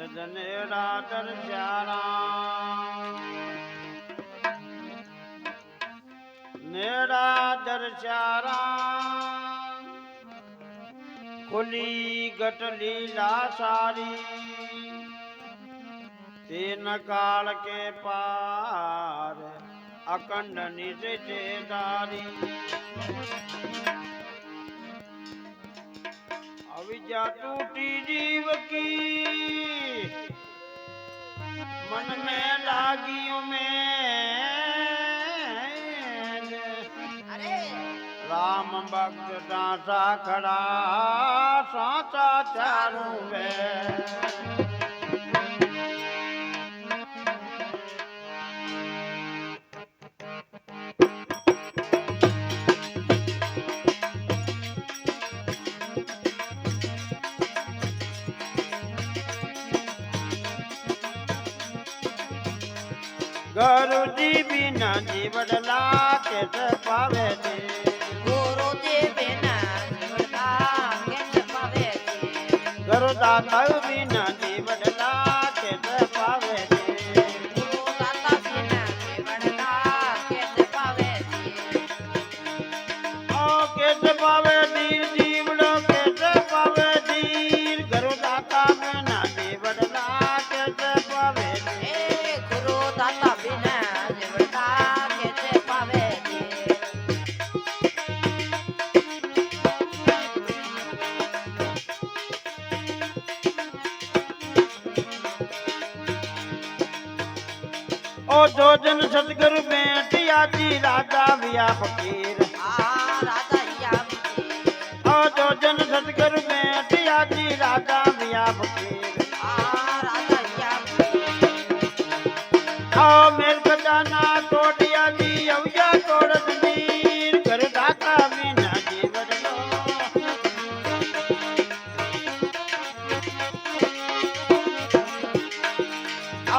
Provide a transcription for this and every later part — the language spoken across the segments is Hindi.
सजनेरा दर्शारा नेड़ा दर्शारा खुली गटली लासारी तीन काल के पार अखंड निजेदारी अविद्या टूटी जीव की मन में लागी में राम भक्त डांसा खड़ा साचा चारू में गुरु जी बिना जीवड़ला कैसे पावे जी गुरु जी बिना जीवड़ला कैसे पावे जी गुरु दाता बिना जीवड़ला कैसे पावे जी गुरु दाता बिना जीवड़ला कैसे पावे जी ओ कैसे पावे दीर जीवड़ो कैसे पावे दीर गुरु दाता बिना जीवड़ला कैसे पावे जी गुरु दाता बिना जीवड़ला कैसे पावे जी ओ जो जन सतगुरु बेटिया जी राजा विया फकीर राजा या फकीर ओ जो जन सतगुरु बेटिया जी राजा विया फकीर राजा या फकीर ओ मेर खजाना तोड़िया जी अवया तोड़ दीर कर दाता बिना जीवन लो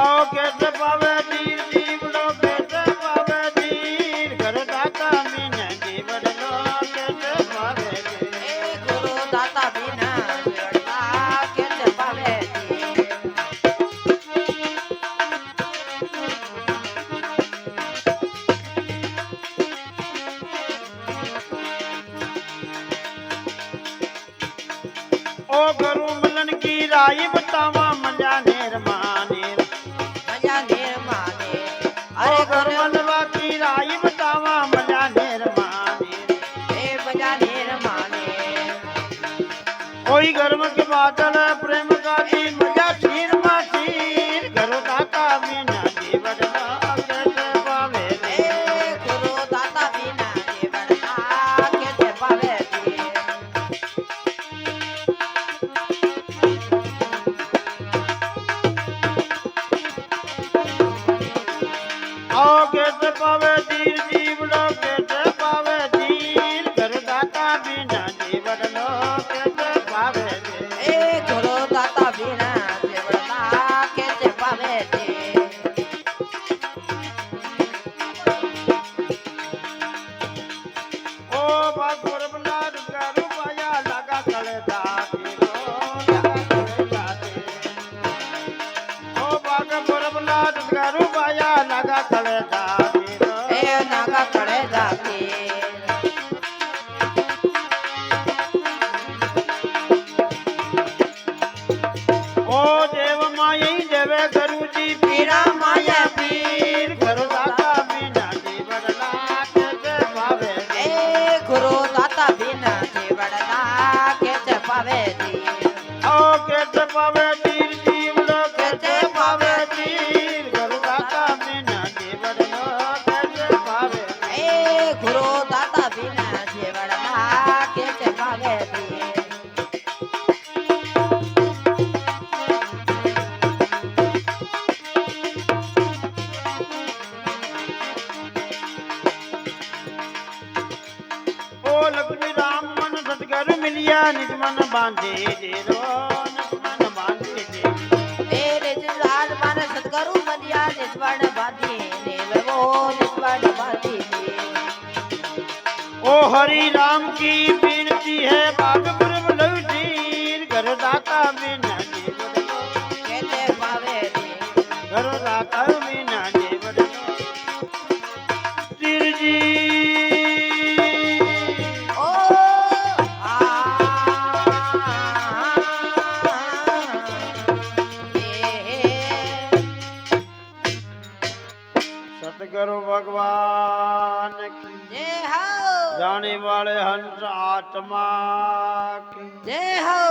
आओ कैसे पावे दीर जीवड़ो कैसे पावे दीर कर दाता बिना जीवन लो कैसे पावे दीर गुरु दाता बिना जीवड़ला कैसे पावे जी ओ गुरु मिलन की राई बतावा मजा नेर मानेर मजा नेर माने ओ गुरु मनवा की राई बतावा मजा नेर मानेर मजा नेर माने कोई गर्म के बादल प्रेम का जी मजा छीर मासीर गुरु दाता बिना जीवन कैसे पावे गुरु दाता बिना जीवड़ला कैसे पावे जी ओ कैसे पावे दीर जीवड़ो कैसे पावे दीर गुरु दाता बिना जीवन कैसे पावे दीर गुरु दाता बिना जीवड़ला कैसे पावे जी ओ बागुर बलार गारू पाया लगा कले दाती रो लगा कले दाती ओ बागुर बलार गारू पाया लगा कले दाती रो नागा खड़े जाती ओ देव माई देवे गुरु जी पीरा माया पीर गुरु दाता बिना जीवन कैसे पावे गुरु दाता बिना जीवड़ला कैसे पावे जी ओ कैसे पावे दीर जीवन कैसे पावे दीर गुरु दाता बिना जीवन कैसे पावे गुरु दाता बिना जीवड़ला कैसे पावे जी ओ लक्ष्मी राम मन सतगुरु मिलिया निज मन बांधे जेरो निज मन बांधे जे तेरे जिलाल मन सतगुरु मलिया निस्वर्ण बांधी ने वो निस्वर्ण बांधी ओ हरि राम की विनती है बाग प्रभु लौटीर घर दाता बिना जीवन कहते जाने वाले हंस आत्मा की जय हो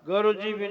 गुरु जी बिना